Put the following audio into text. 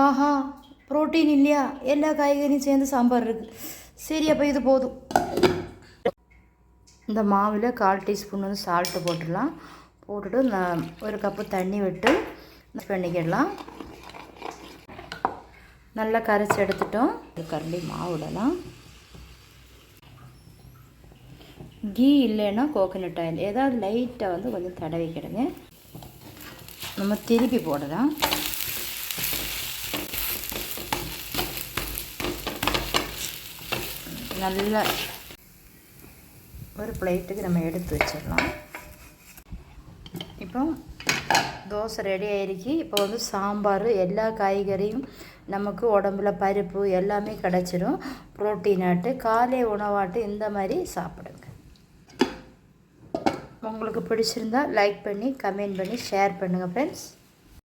ஆஹா, protein இல்லையா? எல்லா காய்கறியும் சேர்ந்து சாம்பார் இருக்குது. சரி, அப்போ இது போதும். இந்த மாவில் 1/4 டீஸ்பூன் வந்து சால்ட்டு போட்டுடலாம். போட்டுட்டு நான் 1 கப்பு தண்ணி விட்டு மிக்ஸ் பண்ணிக்கிடலாம். நல்லா கரைச்சி எடுத்துட்டோம். ஒரு கரண்டி மாவு விடலாம். கீ இல்லைன்னா கோகோனட் ஆயில் ஏதாவது லைட்டாக வந்து கொஞ்சம் தடவிக்கிடுங்க. நம்ம திருப்பி போடலாம். நல்லா ஒரு பிளேட்டுக்கு நம்ம எடுத்து வச்சிடலாம். இப்போ தோசை ரெடி ஆகிடுச்சு. இப்போ வந்து சாம்பார் எல்லா காய்கறியும் நமக்கு உடம்புல பருப்பு எல்லாமே கிடச்சிரும். புரோட்டீனாட்டு காலை உணவாட்டு இந்த மாதிரி சாப்பிடுங்க. உங்களுக்கு பிடிச்சிருந்தா லைக் பண்ணி கமெண்ட் பண்ணி ஷேர் பண்ணுங்கள் ஃப்ரெண்ட்ஸ்.